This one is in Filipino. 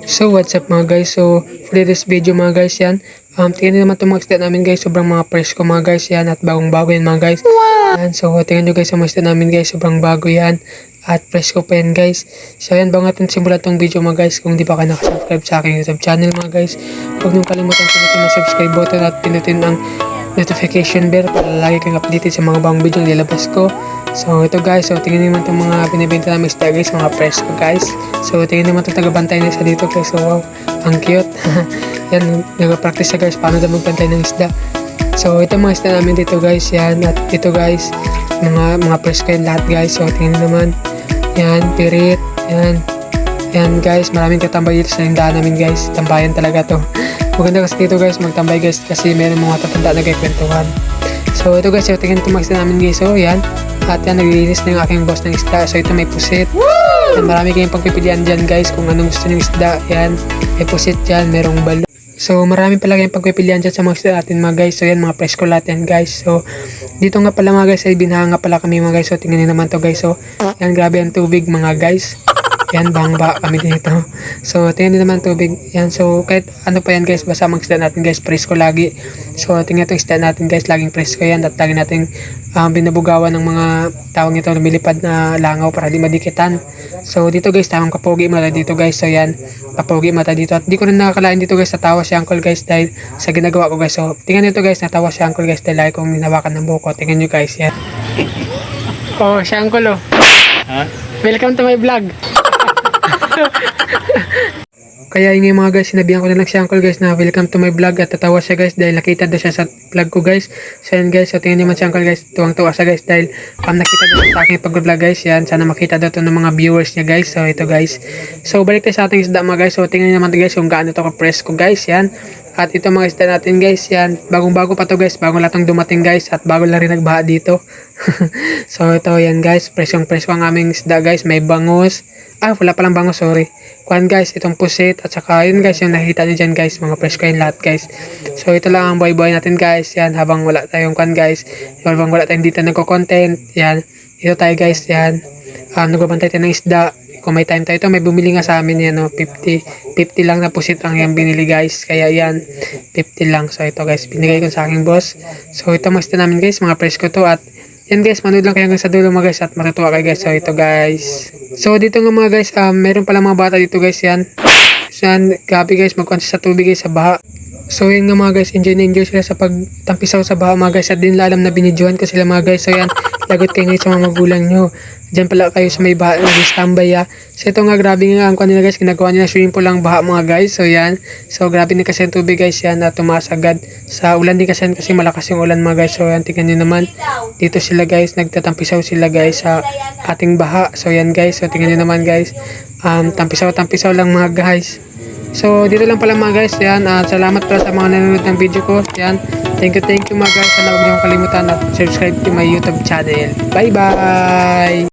So what's up mga guys, so for this video mga guys yan, tingnan nyo naman itong mga isda namin guys, sobrang mga fresh ko mga guys yan, at bagong bago yan mga guys. Yan, so tingnan nyo guys ang mga isda namin guys, sobrang bago yan at fresh ko pa yan guys. So yan, bago natin simulan itong video mga guys, kung di pa kayo nakasubscribe sa aking YouTube channel mga guys, huwag nyo kalimutan pinutin ang subscribe button at pinutin ang notification bell para lagi kang updated sa mga bagong video na nilabas ko. So ito guys, so tingnan naman itong mga binibenta namin isda guys, mga fresh ko guys. So tingnan naman itong tagabantay na isa dito guys, so wow, ang cute. Yan, nag-practice siya guys paano daw magbantay ng isda. So ito mga isda namin dito guys, yan, at dito guys, mga fresh ko yan lahat guys. So tingnan naman, yan, pirit, yan. Yan guys, maraming katambay dito sa lindahan namin guys, tambayan talaga to. Maganda kasi dito guys magtambay guys kasi meron mga tatanda na nagkikwentuhan. So ito guys, so tingnan itong mga isda namin guys, so yan. At yan, naglilinis na yung aking boss ng isda. So ito may pusit. Yan, marami kayong pagpipilian dyan guys kung anong gusto ng isda. Yan, may pusit dyan, merong balo. So marami pala kayong pagpipilian dyan sa mga isda natin mga guys. So yan, mga fresh ko lahat yan guys. So dito nga pala mga guys ay binaha nga pala kami mga guys. So tingnan nyo naman to guys. So yan, grabe ang tubig mga guys. Yan, bangba kami dito. So tingnan nyo naman tubig. Yan, so kahit ano pa yan guys, basta mga isda natin guys, fresh ko lagi. So tingnan itong isda natin guys, laging fresh ko yan. At lagi natin binabugawan ng mga tawag nito lumilipad na langaw para di madikitan. So dito guys, tamang kapogi mata dito guys. So yan, kapogi mata dito. At di ko rin nakakalain dito guys, natawa si uncle guys dahil sa ginagawa ko guys. So tingnan nyo to guys, natawa si uncle guys dahil lagi kong hinawakan ng buko. Tingnan nyo guys, yan. Oh, si uncle oh. Huh? Welcome to my vlog. Kaya yung mga guys, sinabihan ko na lang si uncle guys na welcome to my vlog, at tatawa siya guys dahil nakita daw siya sa vlog ko guys. So yan guys, so tingnan naman si uncle guys, tuwang-tuwa siya guys dahil nakita daw sa aking pag-vlog guys. Yan, sana makita daw to ng mga viewers niya guys. So ito guys, so balik tayo sa ating isda mga guys. So tingnan naman guys kung gaano to ka-fresh ko guys. Yan, at ito mga isda natin guys, yan, bagong-bago pa to guys, bagong latong dumating guys, at bago lang rin nagbaha dito. So ito yan guys, fresh ang aming isda guys, may bangus. Wala palang bangus, sorry. Kuhan guys, itong pusit, at saka yun guys, yung nakikita nyo dyan guys, mga fresh ko yung lahat guys. So ito lang ang buhay-buhay natin guys, yan, habang wala tayong kuhan guys, habang wala tayong dito nagko-content, yan, ito tayo guys, yan, nagbabantay tayo ng isda. Kung may time tayo, ito may bumili nga sa amin yan, no? 50 lang na pusit ang yung binili guys, kaya yan, 50 lang. So ito guys, binigay ko sa aking boss. So ito mas namin guys, mga fresh ko to, at yan guys, manood lang kayo hanggang sa dulo mga guys at matutuwa kayo guys. So ito guys, so dito nga mga guys, meron pala mga bata dito guys, yan. So yan, gabi guys, magkuhan sa tubig guys sa baha. So yun nga mga guys, enjoy na enjoy sila sa pagtampisaw sa baha mga guys, at din alam na binidyohan ko sila mga guys. So yan, lagot kayo ngayon sa mga magulang nyo. Diyan pala kayo sa may baha, nag-standby ya. So ito nga, grabe nga ang kuhan nila guys, ginagawa nila swimming pool lang baha mga guys. So yan, so grabe na kasi ang tubig guys, yan, na tumaas agad sa ulan din kasi malakas yung ulan mga guys. So yan, tingnan nyo naman, dito sila guys, nagtatampisaw sila guys sa ating baha. So yan guys, so tingnan nyo naman guys, tampisaw lang mga guys. So dito lang pala mga guys, yan, salamat pala sa mga nanonood ng video ko. Yan, thank you mga guys, sana huwag nyo kalimutan at subscribe to my YouTube channel. Bye bye.